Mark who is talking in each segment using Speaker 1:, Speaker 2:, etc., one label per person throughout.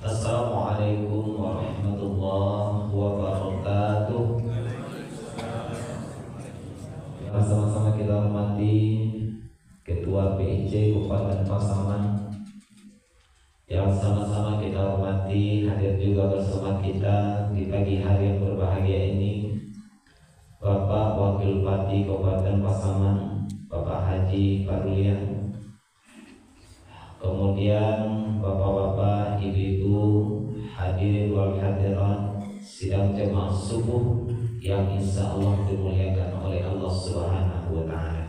Speaker 1: Assalamualaikum warahmatullahi wabarakatuh. Sama-sama kita hormati Ketua PIC Kabupaten Pasaman, yang sama-sama kita hormati hadir juga bersama kita di pagi hari yang berbahagia ini Bapak Wakil Bupati Kabupaten Pasaman, Bapak Haji Parulian, kemudian bapak-bapak, ibu-ibu, hadirin wal hadirat sidang jemaah subuh yang insya Allah dimuliakan oleh Allah Subhanahu wa Ta'ala.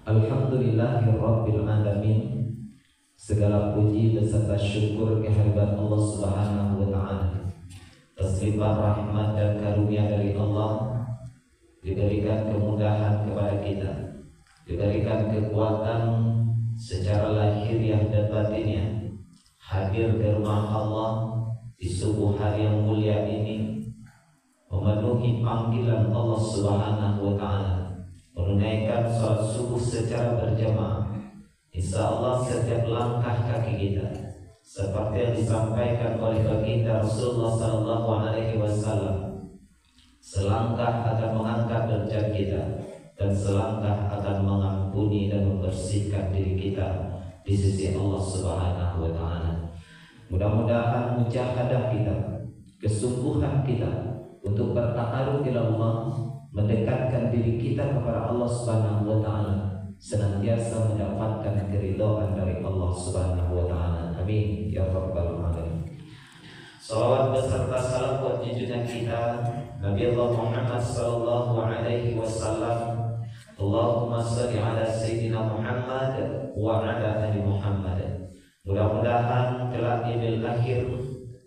Speaker 1: Alhamdulillahirabbil alamin. Segala puji beserta syukur kehadirat Allah Subhanahu wa Ta'ala atas limpah rahmat dan karunia dari Allah, diberikan kemudahan kepada kita, diberikan kekuatan secara lahiriah dan batinnya hadir di rumah Allah di subuh hari yang mulia ini, memenuhi panggilan Allah Subhanahu wa Ta'ala, menunaikan sholat subuh secara berjamaah. Insya Allah setiap langkah kaki kita seperti yang disampaikan oleh baginda Rasulullah Sallallahu Alaihi Wasallam, selangkah akan mengangkat derajat kita dan selangkah akan mengampuni dan membersihkan diri kita di sisi Allah Subhanahu wa Ta'ala. Mudah-mudahan mujahadah kita, kesungguhan kita untuk bertakarub ila Allah, mendekatkan diri kita kepada Allah Subhanahu wa Ta'ala, senantiasa mendapatkan keridhaan dari Allah Subhanahu wa Ta'ala. Amin ya rabbal alamin. Salawat beserta salam buat junjungan kita Nabi Allah Muhammad sallallahu alaihi wasallam. Allahumma shalli ala sayyidina Muhammad wa ala ali Muhammad. Mudah-mudahan kelak di bil akhir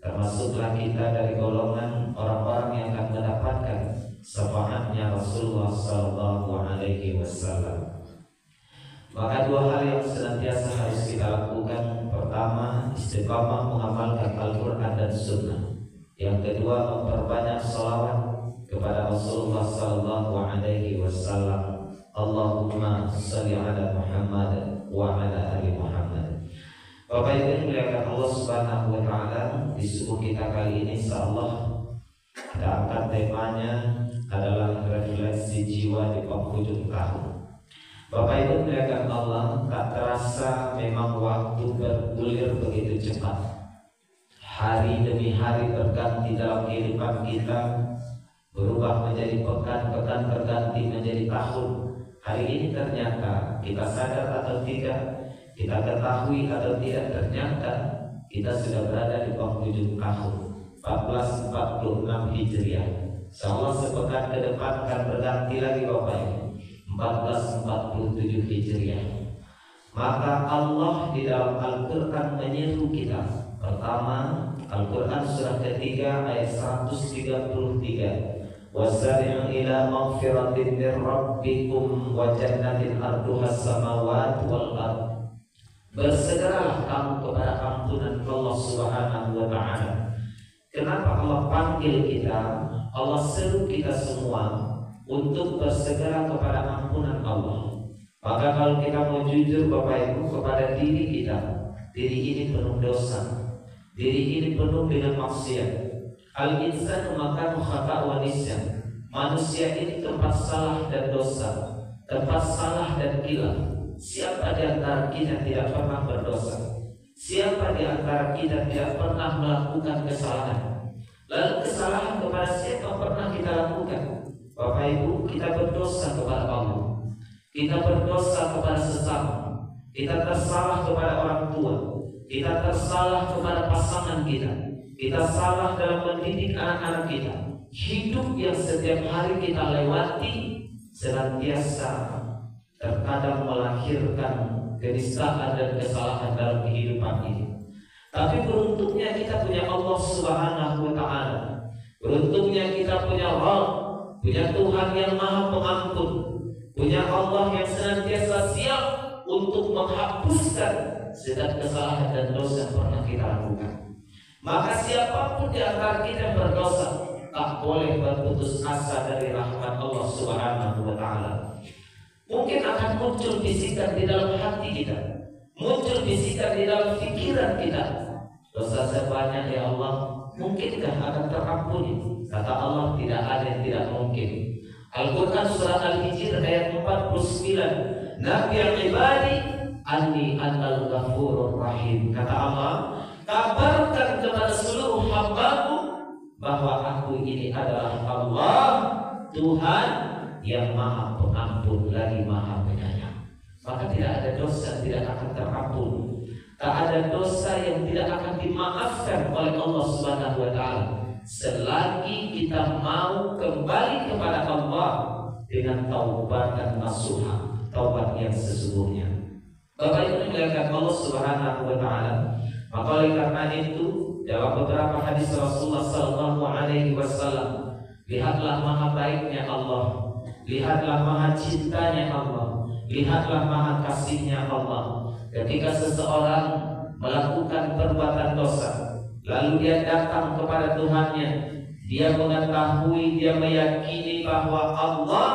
Speaker 1: termasuklah kita dari golongan orang-orang yang akan mendapatkan syafaatnya Rasulullah sallallahu alaihi wasallam. Maka dua hal yang senantiasa harus kita lakukan. Pertama, istiqamah mengamalkan Al-Quran dan Sunnah. Yang kedua, memperbanyak salawat kepada Rasulullah sallallahu alaihi wasallam. Allahumma shalli ala Muhammad wa ala ali Muhammad. Bapak Ibu yang dimuliakan Allah Subhanahu wa Ta'ala, di subuh kita kali ini insyaallah kita angkat temanya adalah refleksi jiwa di penghujung tahun. Bapak Ibu dimuliakan Allah, tak terasa memang waktu bergulir begitu cepat. Hari demi hari berganti dalam kehidupan kita, berubah menjadi pekan, pekan berganti menjadi tahun. Hari ini ternyata kita sadar atau tidak, kita ketahui atau tidak, ternyata kita sudah berada di penghujung tahun 1446 Hijriah. Insyaallah sepekan ke depan akan berganti lagi Bapak Ibu, 1447 Hijriah. Maka Allah di dalam Al-Quran menyeru kita. Pertama, Al-Quran surah ketiga ayat 133. Wasari'u ila maghfiratin mir rabbikum wa jannatin arduhas samawati wal ard. Bersegeralah kamu kepada ampunan Allah Subhanahu wa Ta'ala. Kenapa Allah panggil kita? Allah seru kita semua untuk bersegera kepada ampunan Allah. Maka kalau kita mau jujur Bapak Ibu kepada diri kita, diri ini penuh dosa, diri ini penuh dengan maksiat. Al-insanu makanu khata' wa nisyan. Manusia ini tempat salah dan dosa, tempat salah dan kilaf. Siapa di antara kita tidak pernah berdosa? Siapa di antara kita tidak pernah melakukan kesalahan? Lalu kesalahan kepada siapa pernah kita lakukan? Bapak Ibu, kita berdosa kepada Allah, kita berdosa kepada sesama, kita tersalah kepada orang tua, kita tersalah kepada pasangan kita salah dalam mendidik anak-anak kita. Hidup yang setiap hari kita lewati senantiasa terkadang melahirkan keniscayaan dan kesalahan dalam kehidupan ini. Tapi beruntungnya kita punya Allah Subhanahu wa Ta'ala. Beruntungnya kita punya Rabb, punya Tuhan yang Maha Pengampun, punya Allah yang senantiasa siap untuk menghapuskan segala kesalahan dan dosa yang pernah kita lakukan. Maka siapapun di antara kita yang berdosa tak boleh berputus asa dari rahmat Allah Subhanahu wa Ta'ala. Mungkin akan muncul bisikan di dalam hati kita, muncul bisikan di dalam pikiran kita. dosa sebanyak ya Allah, mungkinkah akan terampuni? Kata Allah, tidak ada yang tidak mungkin. Al-Quran surah Al-Hijr ayat 49, Nabi ibadi anni anal ghafurur rahim. Kata Allah, kabarkan kepada seluruh hambaku bahwa aku ini adalah Allah, Tuhan yang maha pengampun lagi maha penyayang. Maka tidak ada dosa yang tidak akan terampun. Tak ada dosa yang tidak akan dimaafkan oleh Allah Subhanahu wa Ta'ala selagi kita mau kembali kepada Allah dengan taubatan nasuha, taubat yang sesungguhnya. Bapak Ibu dimuliakan Allah Subhanahu wa Ta'ala. Maka oleh karena itu, dalam beberapa hadis Rasulullah sallallahu alaihi wasallam, lihatlah maha baiknya Allah, lihatlah maha cintanya Allah, lihatlah maha kasihnya Allah. Ketika seseorang melakukan perbuatan dosa, lalu dia datang kepada Tuhannya, dia mengetahui, dia meyakini bahwa Allah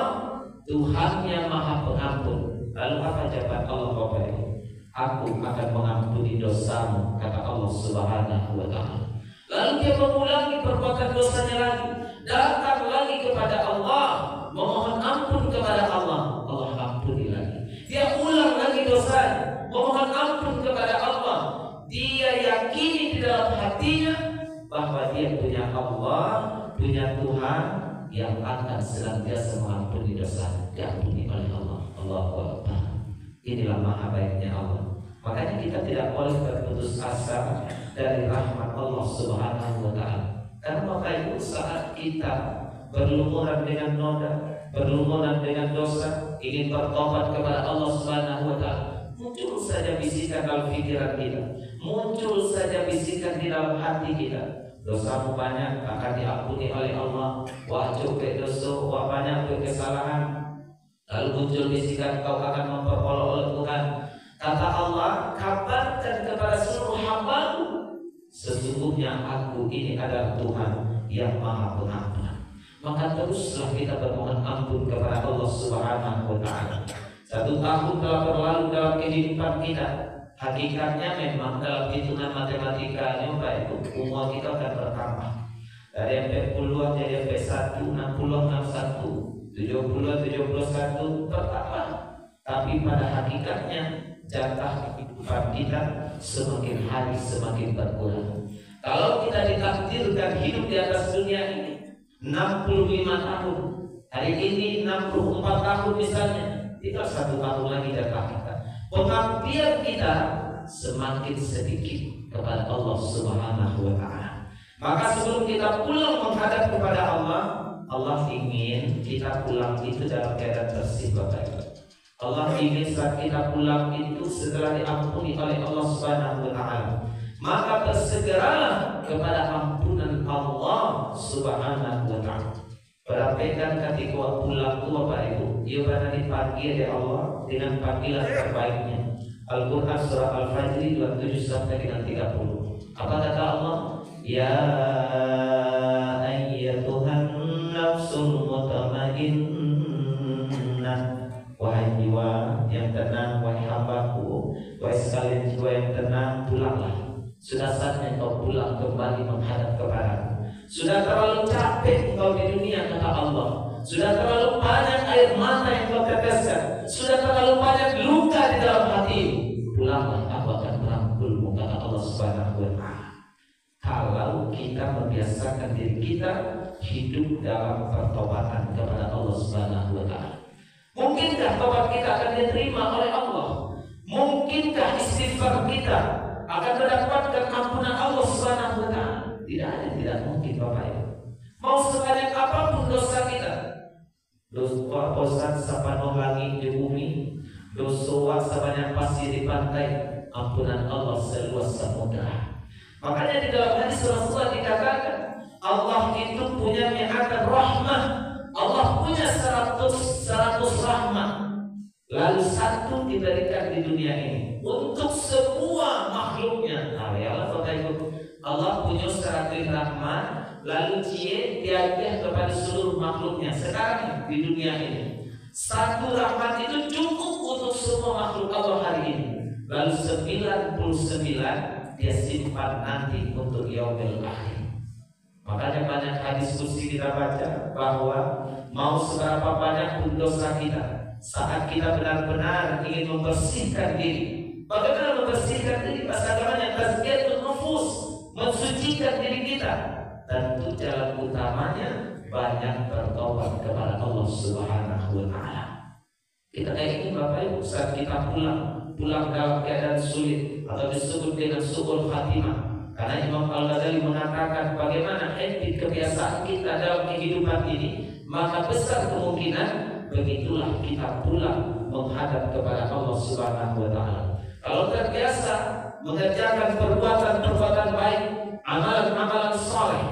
Speaker 1: Tuhannya maha pengampun. Lalu apa jawaban Allah Bapak Ibu? Aku akan mengampuni dosamu, kata Allah Subhanahu wa Ta'ala. Lalu dia mengulangi perbuatan dosanya lagi, datang lagi kepada Allah, memohon ampun kepada Allah, Allah ampuni lagi. Dia ulang lagi dosanya, memohon ampun kepada Allah. Dia yakini di dalam hatinya bahwa dia punya Allah, punya Tuhan yang akan senantiasa mengampuni dosa, diampuni oleh Allah. Allahu Akbar. Inilah maha baiknya Allah. Makanya kita tidak boleh berputus asa dari rahmat Allah Subhanahu wa Ta'ala. Karena Bapak Ibu, saat kita berlumuran dengan noda, berlumuran dengan dosa, ingin bertobat kepada Allah Subhanahu wa Ta'ala, muncul saja bisikan dalam pikiran kita, muncul saja bisikan di dalam hati kita, dosamu banyak akan diampuni oleh Allah, wah cukup dosa, wah banyak kesalahan. Lalu muncul bisikan, kau akan memperoleh oleh Tuhan. Kata Allah, kabarkan kepada seluruh hambaku, sesungguhnya aku ini adalah Tuhan yang maha pengampun. Maka teruslah kita bermohon ampun kepada Allah Subhanahu wa Ta'ala. 1 tahun telah berlalu dalam kehidupan kita. Hakikatnya memang dalam hitungan matematikanya Bapak Ibu, umur kita akan bertambah. Dari MP puluhan jadi MP 1, 60, 61, 70, 71 bertambah. Tapi pada hakikatnya jatah kehidupan kita semakin hari semakin berkurang. Kalau kita ditakdirkan hidup di atas dunia ini 65 tahun, hari ini 64 tahun misalnya, tinggal 1 tahun lagi jatah kita. Pengabdian kita semakin sedikit kepada Allah Subhanahu wa Ta'ala. Maka sebelum kita pulang menghadap kepada Allah, Allah ingin kita pulang itu dalam keadaan bersih Bapak Ibu. Allah ingin saat kita pulang itu setelah diampuni oleh Allah Subhanahu wa Ta'ala, maka bersegeralah kepada ampunan Allah Subhanahu wa Ta'ala. Perhatikan ketika pulang itu Bapak Ibu, ia pada dipanggil oleh Allah dengan panggilan terbaiknya. Al-Quran surah Al-Fajr 27 sampai dengan 30. Apa kata Allah? Ya ayyatuhan nafsul mutmainnah, wahai jiwa yang tenang, wahai hambaku, wahai sekalian jiwa yang tenang, pulanglah. Sudah saatnya kau pulang kembali menghadap kepada-Ku. Sudah terlalu capek kau di dunia, kata Allah. Sudah terlalu banyak air mata yang kau teteskan. Sudah terlalu banyak luka di dalam hatimu. Pulanglah, aku akan merangkulmu, kata Allah Subhanahu wa Ta'ala. Kalau kita membiasakan diri kita hidup dalam pertobatan kepada Allah Subhanahu wa Ta'ala, mungkinkah tobat kita akan diterima oleh Allah? Mungkinkah istighfar kita akan mendapatkan ampunan Allah Subhanahu wa Ta'ala? Tidak ada, tidak mungkin Bapak Ibu. Mau sebanyak apapun dosa kita, dosa sepanuh langit di bumi, dosa sebanyak pasir di pantai, ampunan Allah seluas samudra. Makanya di dalam hadis Rasulullah dikatakan, Allah itu punya mi'atan rahmah. Allah punya 100 rahmah. Lalu 1 diberikan di dunia ini untuk semua makhluknya. Nah, ya Allah Bapak Ibu, Allah punya 100 rahmat, lalu dia kepada seluruh makhluknya. Sekarang di dunia ini 1 rahmat itu cukup untuk semua makhluk Allah hari ini. Lalu 99 dia simpan nanti untuk yaumil akhir. Makanya banyak hadis kursi kita baca bahwa mau seberapa banyak pun dosa kita, saat kita benar-benar ingin membersihkan diri. Bagaimana membersihkan diri? Bahasa agamanya tazkiyatun nufus, mensucikan diri kita. Tentu jalan utamanya banyak bertobat kepada Allah Subhanahu wa taala. Kita ingin Bapak Ibu saat kita pulang dalam keadaan sulit atau disebut dengan su'ul khatimah. Karena Imam Al-Ghazali mengatakan bagaimana habit kebiasaan kita dalam kehidupan ini, maka besar kemungkinan begitulah kita pulang menghadap kepada Allah Subhanahu wa taala. Kalau terbiasa mengerjakan perbuatan-perbuatan baik, amalan-amalan saleh,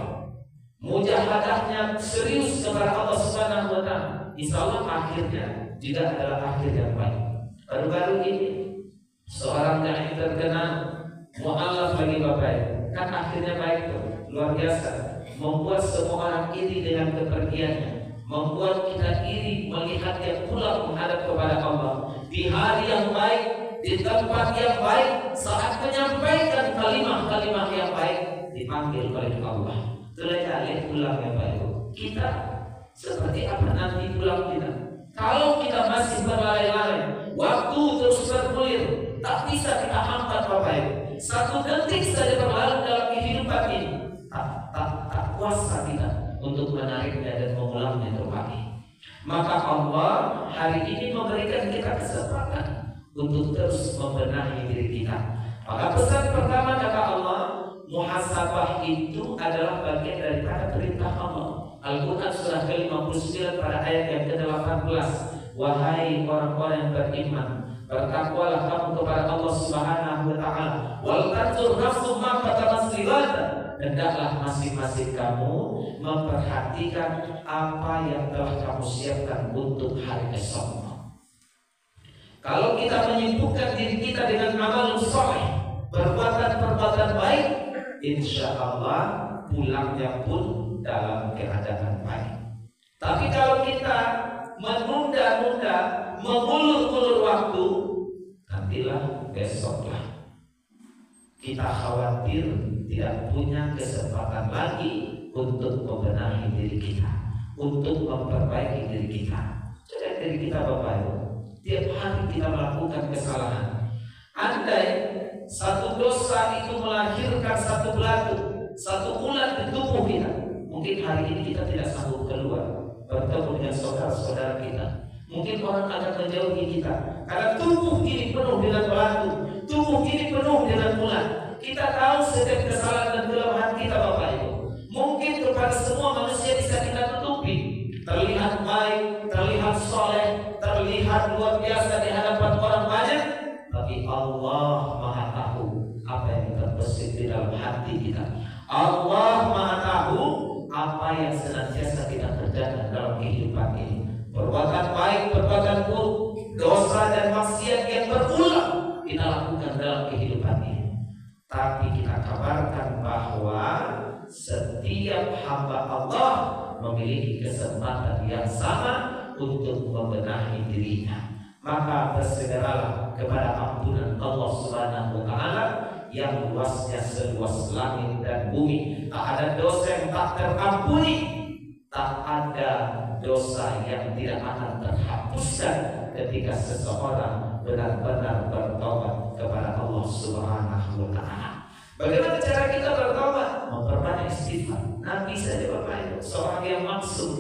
Speaker 1: mujahadahnya serius kepada Allah Subhanahu wa taala, insyaallah akhirnya juga adalah akhir yang baik. Baru-baru ini seorang dai terkenal mu'allaf lagi Bapak, kan akhirnya baik tuh, luar biasa, membuat semua orang iri dengan kepergiannya, membuat kita iri melihat dia pulang menghadap kepada Allah di hari yang baik, di tempat yang baik, saat menyampaikan kalimat-kalimat yang baik dipanggil oleh Allah. Itulah lihat pulang yang baik. Kita seperti apa nanti pulang kita? Kalau kita masih berlari-lari, waktu terus bergulir, tak bisa kita hambat Bapak Ibu. Satu detik saja berlalu dalam kehidupan ini, tak kuasa kita untuk menariknya dan mengulangnya kembali. Maka Allah hari ini memberikan kita kesempatan untuk terus membenahi diri kita. Maka pesan pertama kata Allah, muhasabah itu adalah bagian daripada perintah Allah. Al-Quran surah ke-59 pada ayat yang ke-18, wahai orang-orang yang beriman, bertakwalah kamu kepada Allah Subhanahu wa taala, wal tanzur nafsum ma qaddamat lighad, hendaklah masing-masing kamu memperhatikan apa yang telah kamu siapkan untuk hari esok. Kalau kita menyibukkan diri kita dengan amal saleh, perbuatan-perbuatan baik, insya Allah pulangnya pun dalam keadaan baik. Tapi kalau kita menunda-nunda, mengulur-ulur waktu, nantilah besoklah kita khawatir tidak punya kesempatan lagi untuk membenahi diri kita, untuk memperbaiki diri kita. Jadi diri kita Bapak Ibu, tiap hari kita melakukan kesalahan. Andai satu dosa itu melahirkan satu batu, satu ulat di tubuh kita, mungkin hari ini kita tidak sanggup keluar bertemu dengan saudara-saudara kita. Mungkin orang akan menjauhi kita karena tubuh ini penuh dengan batu, tubuh ini penuh dengan ulat. Kita tahu setiap kesalahan dan kelemahan kita Bapak Ibu. Mungkin kepada semua manusia bisa kita tutupi, terlihat baik, terlihat soleh, terlihat luar biasa di hadapan orang banyak, tapi Allah Maha tahu apa yang terbesit di dalam hati kita. Allah Maha tahu apa yang senantiasa kita kerjakan dalam kehidupan ini. Perbuatan baik, perbuatan buruk, dosa dan maksiat yang berulang kita lakukan dalam kehidupan ini. Tapi kita kabarkan bahwa setiap hamba Allah memiliki kesempatan yang sama untuk membenahi dirinya. Maka bersegeralah kepada ampunan Allah Subhanahu wa taala yang luasnya seluas langit dan bumi. Tak ada dosa yang tak terampuni, tak ada dosa yang tidak akan terhapuskan ketika seseorang benar-benar bertobat kepada Allah Subhanahu wa taala. Bagaimana cara kita bertobat? Memperbanyak istighfar. Nabi saja Bapak Ibu, seorang yang maksud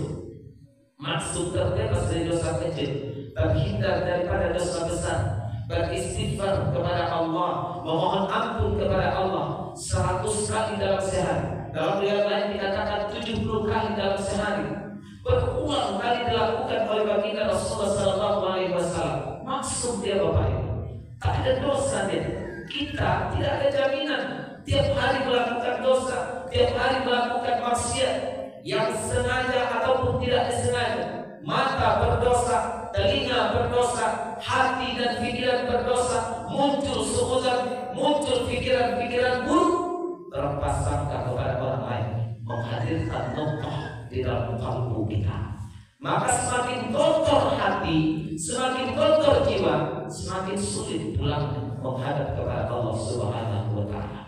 Speaker 1: terbebas dari dosa kecil, terhindar daripada dosa besar, beristighfar kepada Allah, memohon ampun kepada Allah 100 kali dalam sehari. Dalam riwayat lain dikatakan 70 kali dalam sehari. Berulang kali dilakukan oleh baginda Rasulullah SAW. Maksud dia Bapak Ibu, tak ada dosa dia. Kita tidak ada jaminan. Tiap hari melakukan dosa, tiap hari melakukan maksiat, yang sengaja ataupun tidak disengaja. Mata berdosa, telinga berdosa, hati dan pikiran berdosa, muncul suudzon, muncul pikiran-pikiran buruk, terlepas sangka kepada orang lain, menghadirkan nuqah di dalam kalbu kita. Maka semakin kotor hati, semakin kotor jiwa, semakin sulit pulang menghadap kepada Allah Subhanahu wa taala.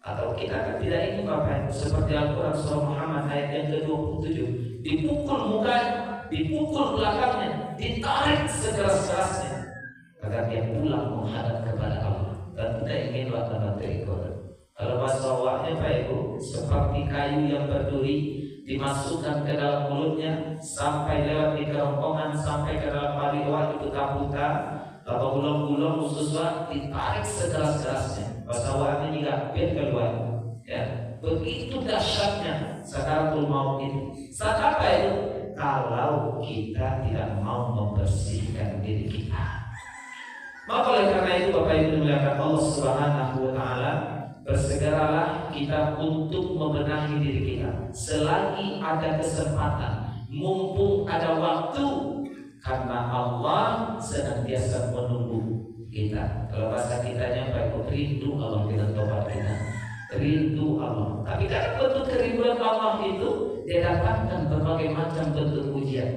Speaker 1: Atau kita kan tidak ingin Bapak Ibu seperti Al-Quran surah Muhammad ayat yang ke-27, dipukul mukanya, dipukul belakangnya, ditarik sekeras-kerasnya agar dia pulang menghadap kepada Allah. Dan kita ingin lakukan terikut. Kalau bahasa awaknya Pak Ibu, seperti kayu yang berduri dimasukkan ke dalam mulutnya sampai lewat di kerongkongan sampai ke dalam paliwat itu kaputa atau gulung-gulung khususnya ditarik sekeras-kerasnya. Bahasa awaknya juga biar keluar. Ya, begitu dahsyatnya sakaratul maut itu. Saat apa itu? Kalau kita tidak mau membersihkan diri kita. Maka oleh karena itu Bapak Ibu melihat Allah Subhanahu wa taala, bersegeralah kita untuk membenahi diri kita selagi ada kesempatan, mumpung ada waktu, karena Allah senantiasa menunggu kita. Kalau bahasa kitanya Bapak Ibu, rindu Allah dengan tobat kita, rindu Allah. Tapi karena bentuk kerinduan Allah itu dia dapatkan berbagai macam bentuk ujian.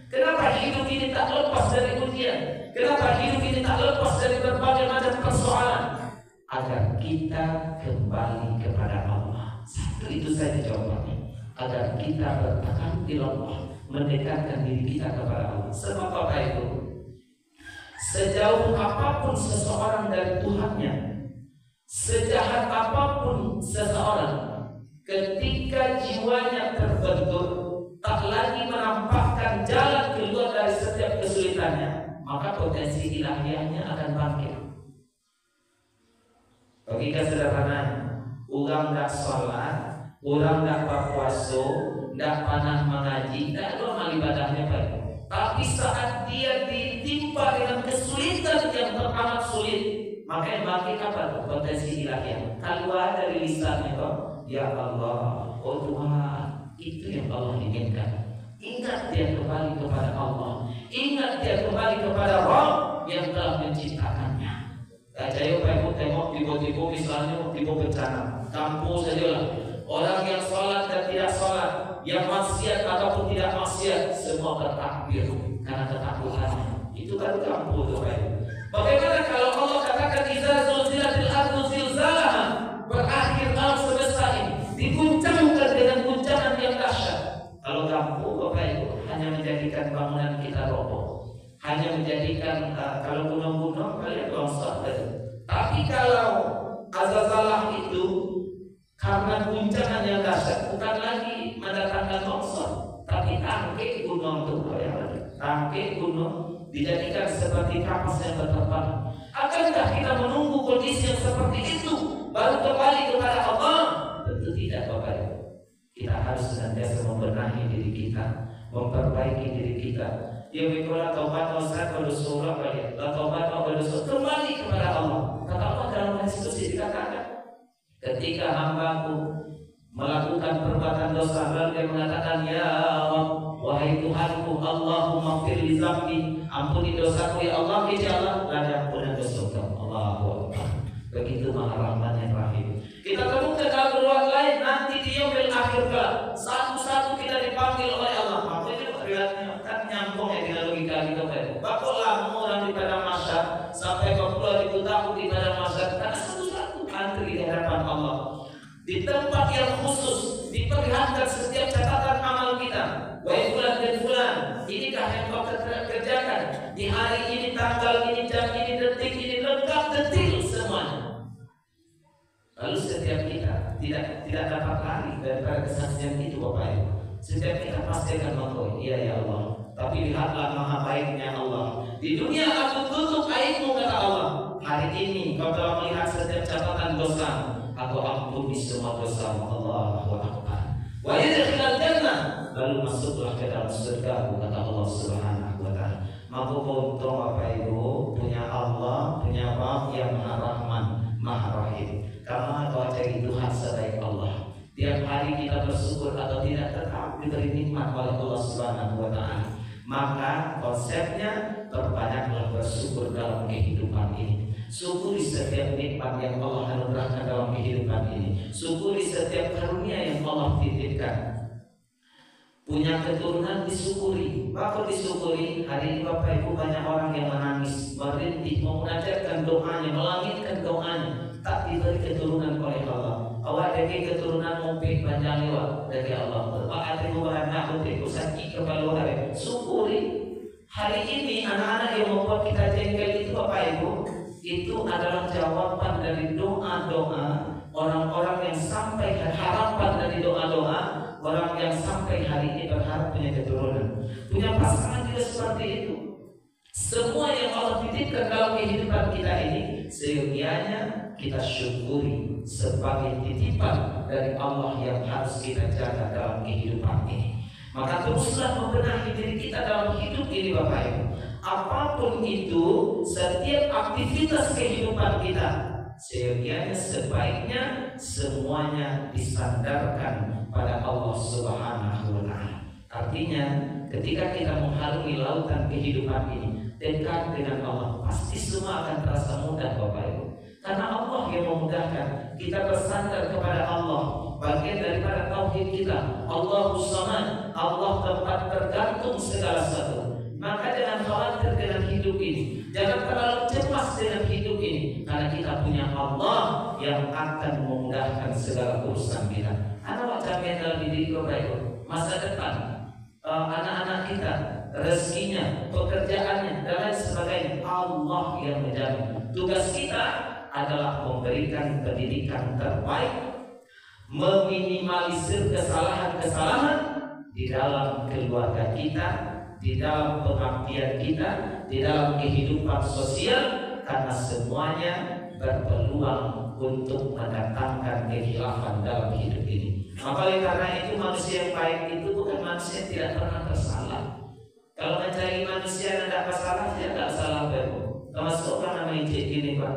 Speaker 1: Kenapa hidup ini tak lepas dari ujian? Kenapa hidup ini tak lepas dari berbagai macam persoalan? Agar kita kembali kepada Allah. Satu itu saja jawabannya. Agar kita bertakabur Allah, mendekatkan diri kita kepada Allah. Sebab Bapak Ibu, sejauh apapun seseorang dari Tuhannya, sejahat apapun seseorang, ketika jiwanya terbentur, tak lagi menampakkan jalan keluar dari setiap kesulitannya, maka potensi ilahiyahnya akan bangkit. Logika sederhana, orang tak sholat, orang tak berpuasa, tak pernah mengaji, tak ada amal ibadahnya Pak. Tapi saat dia ditimpa dengan kesulitan yang teramat sulit, maka yang bangkit apa? Potensi ilahiyah. Keluar dari lisannya kok, ya Allah, oh Tuhan. Itu yang Allah inginkan. Ingat dia kembali kepada Allah, ingat dia kembali kepada Rabb yang telah menciptakannya. Saya Pak Ibu tengok tiba-tiba misalnya tiba bencana, kampus saja lah, orang yang sholat dan tidak sholat, yang maksiat ataupun tidak maksiat, semua bertakbir karena ketakutannya. Itu kan kampus Pak Ibu. Bagaimana kalau Allah katakan idza zulzilatil ardu zilzalaha, berakhir alam semesta ini diguncangkan dengan guncangan yang dahsyat. Kalau kampung Bapak Ibu hanya menjadikan bangunan kita roboh, hanya menjadikan kalau gunung-gunung kalian longsor. Tapi kalau azazalah itu karena guncangan yang dahsyat, bukan lagi mendatangkan longsor, tapi tangke gunung itu, tangke gunung dijadikan seperti kapas yang berterbangan. Akankah kita menunggu kondisi yang seperti itu baru kembali kepada Allah? Tentu tidak Bapak Ibu. Kita harus senantiasa membenahi diri kita, memperbaiki diri kita. Ya bikola taubat wasat wadusurah kalian, taubat wadusur, kembali kepada Allah. Kata Allah dalam hadis qudsi dikatakan, ketika hambaku melakukan perbuatan dosa lalu dia mengatakan, ya Allah, wahai Tuhanku, Allahumma firli zambi, ampuni dosaku ya Allah, ya Allah, dan ampunan dosaku. Allahu Akbar. Begitu Maha Rahman yang Rahim. Kita temukan dalam riwayat lain, nanti di yaumil akhir kelak satu-satu kita dipanggil oleh Allah. Apa ini riwayatnya kan nyambung ya dengan logika kita Pak. Bakal lama orang di padang mahsyar sampai 40.000 tahun di padang mahsyar, karena satu-satu antri di hadapan Allah. Di tempat yang khusus diperlihatkan setiap catatan amal kita. Wahai fulan dan fulan, inikah yang kau kerjakan di hari ini, tanggal ini, jam ini, detik ini, lengkap detil semuanya. Lalu setiap kita tidak dapat lari daripada kesaksian itu Bapak Ibu. Setiap kita pasti akan mengakui, iya ya Allah, tapi lihatlah maha baiknya Allah. Di dunia aku tutup aibmu kata Allah. Hari ini kau telah melihat setiap catatan dosa, aku ampuni semua dosa. Allahu Akbar. Wa yadkhilal jannah, lalu masuklah ke dalam surga kata Allah Subhanahu wa taala. Maka untung Bapak Ibu punya Allah, punya Rabb yang Maha Rahman, Maha Rahim. Karena kau cari Tuhan selain Allah. Tiap hari kita bersyukur atau tidak, tetap diberi nikmat oleh Allah Subhanahu wa taala. Maka konsepnya perbanyaklah bersyukur dalam kehidupan ini. Syukuri setiap nikmat yang Allah anugerahkan dalam kehidupan ini. Syukuri setiap karunia yang Allah titipkan. Punya keturunan disyukuri. Maka disyukuri. Hari ini Bapak Ibu banyak orang yang menangis, merintih, memunajatkan doanya, melangitkan doanya, tak diberi keturunan oleh Allah. awak dari keturunan Mupik panjang lewat dari Allah. Awak ada bukan nak Mupik usaki kepala hari. Syukuri. Hari ini anak-anak yang membuat kita jengkel itu Bapak Ibu, itu adalah jawaban dari doa-doa orang-orang yang sampai harapan dari doa-doa orang yang sampai hari ini berharap punya keturunan, punya pasangan juga seperti itu. Semua yang Allah titipkan dalam kehidupan kita ini seyogianya kita syukuri sebagai titipan dari Allah yang harus kita jaga dalam kehidupan ini. Maka teruslah membenahi diri kita dalam hidup ini Bapak Ibu. Apapun itu, setiap aktivitas kehidupan kita seyogianya sebaiknya semuanya disandarkan pada Allah Subhanahu wa Ta'ala. Artinya, ketika kita mengharungi lautan kehidupan ini dekat dengan Allah, pasti semua akan terasa mudah Bapak Ibu. Karena Allah yang memudahkan kita bersandar kepada Allah. Bagian daripada tauhid kita, Allahus Samad, Allah tempat tergantung segala sesuatu. Maka jangan khawatir dengan hidup ini, jangan terlalu cemas dengan hidup ini, karena kita punya Allah yang akan memudahkan segala urusan kita. Anak kami dalam diri kita, masa depan anak-anak kita, rezekinya, pekerjaannya, dan lain sebagainya, Allah yang menjamin. Tugas kita adalah memberikan pendidikan terbaik, meminimalisir kesalahan-kesalahan di dalam keluarga kita, di dalam pengabdian kita, di dalam kehidupan sosial, karena semuanya berpeluang untuk mendatangkan kekhilafan dalam hidup ini. Maka oleh karena itu manusia yang baik itu bukan manusia yang tidak pernah bersalah. Kalau mencari manusia yang tidak bersalah, dia tidak salah baru. Termasuk orang namanya ini Pak.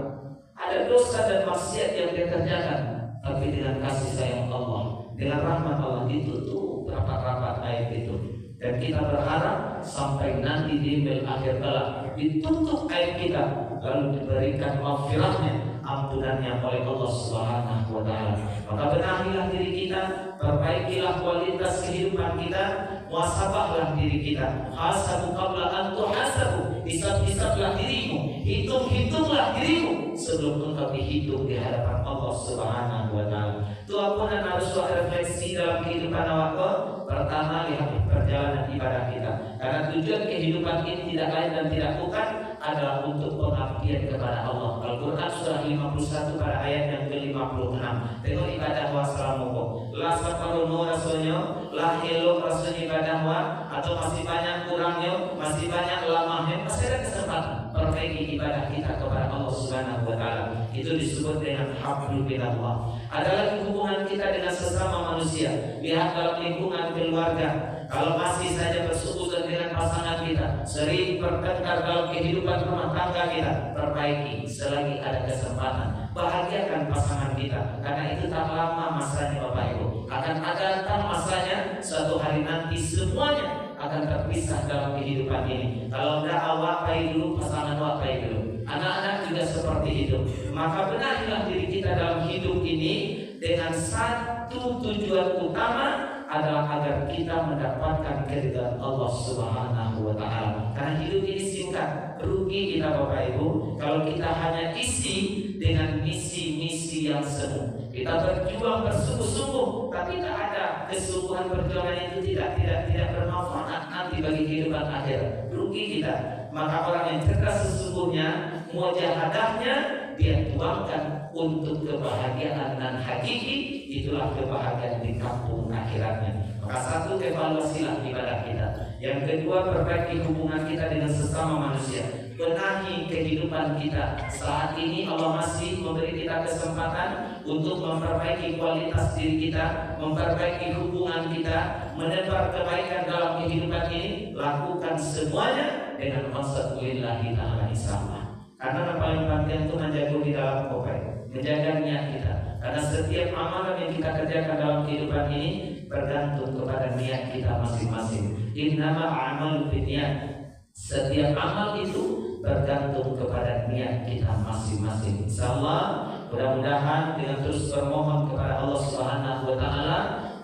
Speaker 1: Ada dosa dan maksiat yang dia kerjakan, tapi dengan kasih sayang Allah, dengan rahmat Allah ditutup rapat-rapat aib itu. Dan kita berharap sampai nanti di akhir kelak ditutup aib kita, lalu diberikan maghfirahnya, ampunannya oleh Allah Subhanahu wa Ta'ala. Maka benahilah diri kita, perbaikilah kualitas kehidupan kita, muhasabahlah diri kita. Hasabu qabla an tuhasabu, hisab-hisablah dirimu, hitung-hitunglah dirimu sebelum engkau dihitung di hadapan Allah Subhanahu wa Ta'ala. Itu apa yang harus refleksi dalam kehidupan awak. Pertama, lihat perjalanan ibadah kita, karena tujuan kehidupan ini tidak lain dan tidak bukan adalah untuk pengabdian kepada Allah. Al-Quran surah 51 pada ayat yang ke-56. Tengok ibadah wa salamuku lah saparono rasanya, lah elok rasanya ibadah wa, atau masih banyak kurangnya, masih banyak lamahnya, masih ada kesempatan perbaiki ibadah kita kepada Allah Subhanahu wa Ta'ala. Itu disebut dengan hablum minallah. Ada lagi hubungan kita dengan sesama manusia. Lihat dalam lingkungan keluarga, kalau masih saja bersekutu dengan pasangan kita, sering bertengkar dalam kehidupan rumah tangga kita, perbaiki selagi ada kesempatan. Bahagiakan pasangan kita, karena itu tak lama masanya Bapak Ibu. Akan ada masanya, suatu hari nanti semuanya akan terpisah dalam kehidupan ini. Kalau tidak awak baik dulu, pasangan awak baik dulu, anak-anak juga seperti itu. Maka benahilah diri kita dalam hidup ini dengan satu tujuan utama, adalah agar kita mendapatkan keridhaan Allah Subhanahu wa Ta'ala. Karena hidup ini singkat, rugi kita Bapak Ibu kalau kita hanya isi dengan misi-misi yang semu. Kita berjuang bersungguh-sungguh, tapi tidak ada kesungguhan perjuangan itu tidak bermanfaat nanti bagi kehidupan akhir. Rugi kita. Maka orang yang cerdas sesungguhnya, mujahadahnya dia tuangkan untuk kebahagiaan dan hakiki, itulah kebahagiaan di kampung akhiratnya. Maka satu, evaluasilah ibadah kita. Yang kedua, perbaiki hubungan kita dengan sesama manusia. Benahi kehidupan kita. Saat ini Allah masih memberi kita kesempatan untuk memperbaiki kualitas diri kita, memperbaiki hubungan kita, menebar kebaikan dalam kehidupan ini. Lakukan semuanya dengan maksud lillahi ta'ala insyaAllah. Karena yang paling penting itu menjaga di dalam kopai, menjaga niat kita. Karena setiap amalan yang kita kerjakan dalam kehidupan ini bergantung kepada niat kita masing-masing. Innama a'malu binniyat. Setiap amal itu bergantung kepada niat kita masing-masing. Insyaallah, mudah-mudahan dengan terus bermohon kepada Allah Subhanahu wa Ta'ala,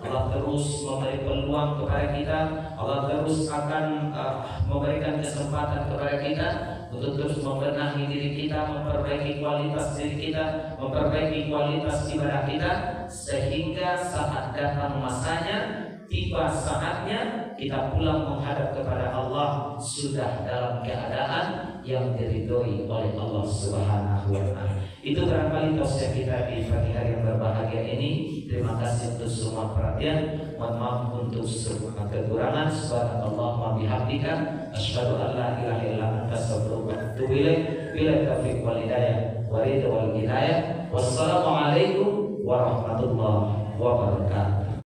Speaker 1: Allah terus memberi peluang kepada kita, Allah terus akan memberikan kesempatan kepada kita untuk terus membenahi diri kita, memperbaiki kualitas diri kita, memperbaiki kualitas ibadah kita, sehingga saat datang masanya, tiba saatnya kita pulang menghadap kepada Allah sudah dalam keadaan yang diridhoi oleh Allah Subhanahu wa Ta'ala. Itu barangkali tausiah kita di pagi hari yang berbahagia ini. Terima kasih untuk semua perhatian. Mohon maaf untuk semua kekurangan. Subhanallah wa bihamdika asyhadu an la ilaha illa anta astaghfiruka wa atubu ilaik. Billahi taufiq wal hidayah wa ridha wal hidayah. Wassalamualaikum warahmatullahi wabarakatuh.